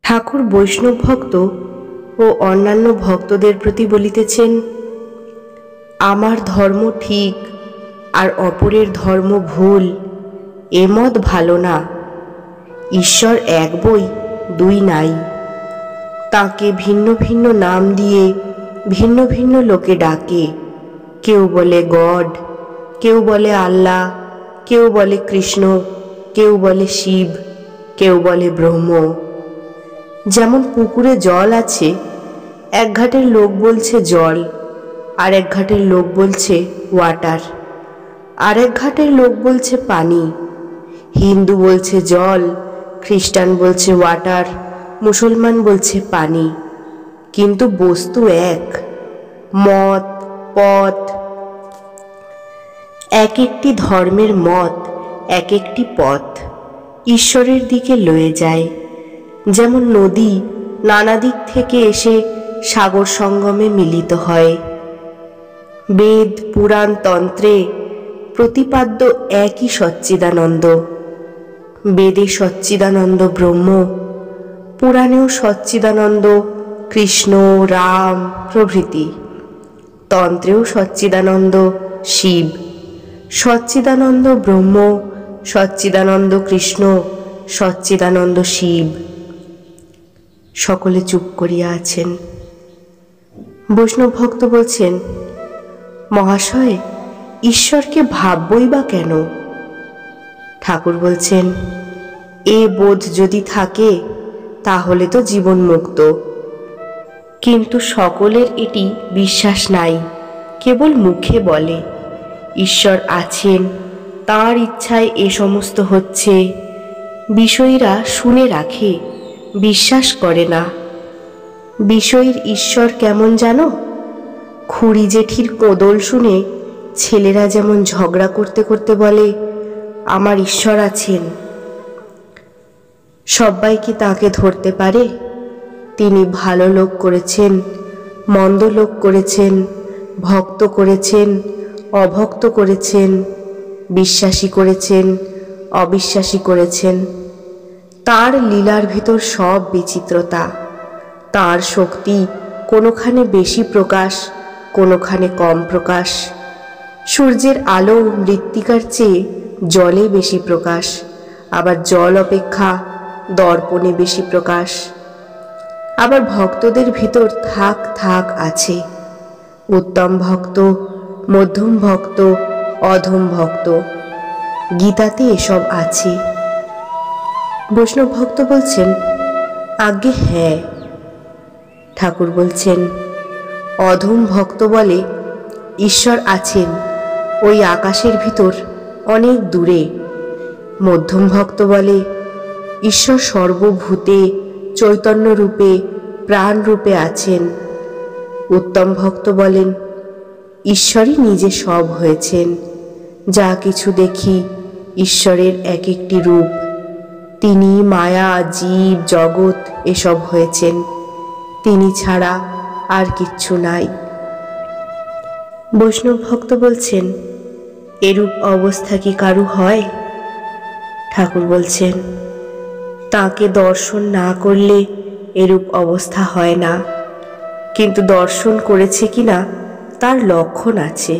ঠাকুর বৈষ্ণব ভক্ত ও অন্যান্য ভক্তদের প্রতি বলিতেছেন, আমার ধর্ম ঠিক আর অপরের ধর্ম ভুল, এ মত ভালো না। ঈশ্বর এক বই দুই নাই। তাকে ভিন্ন ভিন্ন নাম দিয়ে ভিন্ন ভিন্ন লোকে ডাকে। কেউ বলে গড, কেউ বলে আল্লাহ, কেউ বলে কৃষ্ণ, কেউ বলে শিব, কেউ বলে ব্রহ্ম। যেমন পুকুরে জল আছে, এক ঘাটের লোক বলছে জল, আর এক ঘাটের লোক বলছে ওয়াটার, আর এক ঘাটের লোক বলছে পানি। হিন্দু বলছে জল, খ্রিস্টান বলছে ওয়াটার, মুসলমান বলছে পানি, কিন্তু বস্তু এক। মত পথ এক একটি ধর্মের মত, এক একটি পথ ঈশ্বরের দিকে লয়ে যায়। যেমন নদী নানা দিক থেকে এসে সাগর সঙ্গমে মিলিত হয়। বেদ পুরাণ তন্ত্রে প্রতিপাদ্য একই সচ্চিদানন্দ। বেদে সচ্চিদানন্দ ব্রহ্ম, পুরাণেও সচ্চিদানন্দ কৃষ্ণ রাম প্রভৃতি, তন্ত্রেও সচ্চিদানন্দ শিব। সচ্চিদানন্দ ব্রহ্ম, সচ্চিদানন্দ কৃষ্ণ, সচ্চিদানন্দ শিব। সকলে চুপ করিয়া আছেন। বৈষ্ণব ভক্ত বলছেন, মহাশয়, ঈশ্বরকে ভাববই বা কেন? ঠাকুর বলছেন, এ বোধ যদি থাকে তাহলে তো জীবন মুক্ত। কিন্তু সকলের এটি বিশ্বাস নাই, কেবল মুখে বলে ঈশ্বর আছেন, তাঁর ইচ্ছায় এ সমস্ত হচ্ছে। বিষয়ীরা শুনে রাখে, বিশ্বাস করে না। বিষয়ীর ঈশ্বর কেমন জানো? খুড়ি জেঠির কোদল শুনে ছেলেরা যেমন ঝগড়া করতে করতে বলে, আমার ঈশ্বর আছেন। সবাই কি তাকে ধরতে পারে? তিনি ভালো লোক করেছেন, মন্দ লোক করেছেন, ভক্ত করেছেন, অভক্ত করেছেন, বিশ্বাসী করেছেন, অবিশ্বাসী করেছেন। তার লীলার ভিতর সব বিচিত্রতা। তার শক্তি কোনোখানে বেশি প্রকাশ, কোনোখানে কম প্রকাশ। সূর্যের আলো মৃত্তিকার চেয়ে জলে বেশি প্রকাশ, আবার জল অপেক্ষা দর্পণে বেশি প্রকাশ। আবার ভক্তদের ভিতর থাক থাক আছে, উত্তম ভক্ত, মধ্যম ভক্ত, অধম ভক্ত। গীতাতে এসব আছে। বৈষ্ণব ভক্ত বলছেন, আজ্ঞে হ্যাঁ। ঠাকুর বলছেন, অধম ভক্ত বলে ঈশ্বর আছেন ওই আকাশের ভিতর অনেক দূরে। মধ্যম ভক্ত বলে ঈশ্বর সর্বভূতে চৈতন্য রূপে প্রাণ রূপে আছেন। উত্তম ভক্ত বলেন ঈশ্বরই নিজে সব হয়েছেন। যা কিছু দেখি ঈশ্বরের এক একটি রূপ। তিনি মায়া জীব জগৎ এসব হয়েছেন, তিনি ছাড়া আর কিচ্ছু নাই। বৈষ্ণব ভক্ত বলছেন, এরূপ অবস্থা কি কারু হয়? ঠাকুর বলছেন, তাকে দর্শন না করলে এরূপ অবস্থা হয় না, কিন্তু দর্শন করেছে কিনা তার লক্ষণ আছে।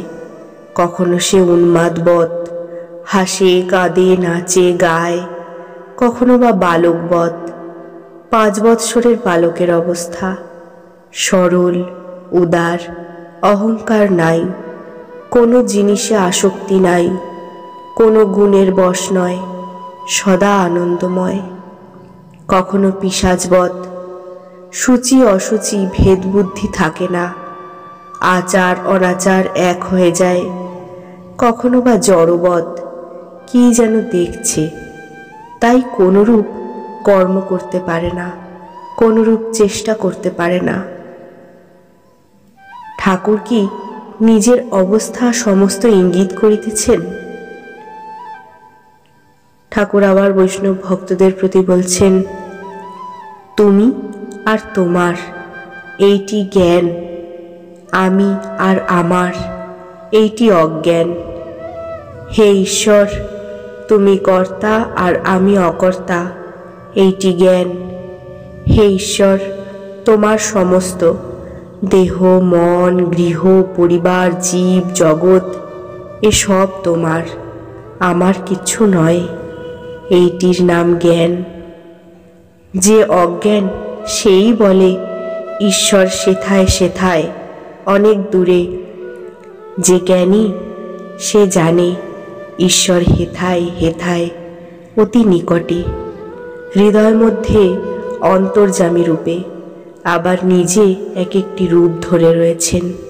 কখনো সে উন্মাদবৎ, হাসে কাঁদে নাচে গায়, কখনো বা বালকবৎ, 5 বৎসরের বালকের অবস্থা। সরল উদার, অহংকার নাই, কোনো জিনিসে আসক্তি নাই, কোনো গুণের বশ নয়, সদা আনন্দময়। কখনো পিশাচবৎ, সূচি অসুচি ভেদ বুদ্ধি থাকে না, আচার অনাচার এক হয়ে যায়। কখনো বা জড়বৎ, কি যেন দেখছে, তাই কোনরূপ কর্ম করতে পারে না, কোনরূপ চেষ্টা করতে পারে না। ঠাকুর কি নিজের অবস্থা সমস্ত ইঙ্গিত করিতেছেন? ঠাকুর আবার বৈষ্ণব ভক্তদের প্রতি বলছেন, তুমি আর তোমার এইটি জ্ঞান, আমি আর আমার এইটি অজ্ঞান। হে ঈশ্বর, তুমি কর্তা আর আমি অকর্তা এইটি জ্ঞান। হে ঈশ্বর, তোমার সমস্ত দেহ, মন, গৃহ, পরিবার, জীব, জগৎ এসব তোমার, আমার কিচ্ছু নয়। এইটির নাম জ্ঞান। যে অজ্ঞান সেই বলে ঈশ্বর সেথায় সেথায় অনেক দূরে। যে জ্ঞানী সে জানে ঈশ্বর হেথায় হেথায় অতি নিকটে, হৃদয় মধ্যে অন্তর্যামী রূপে, আবার নিজে এক একটি রূপ ধরে রয়েছেন।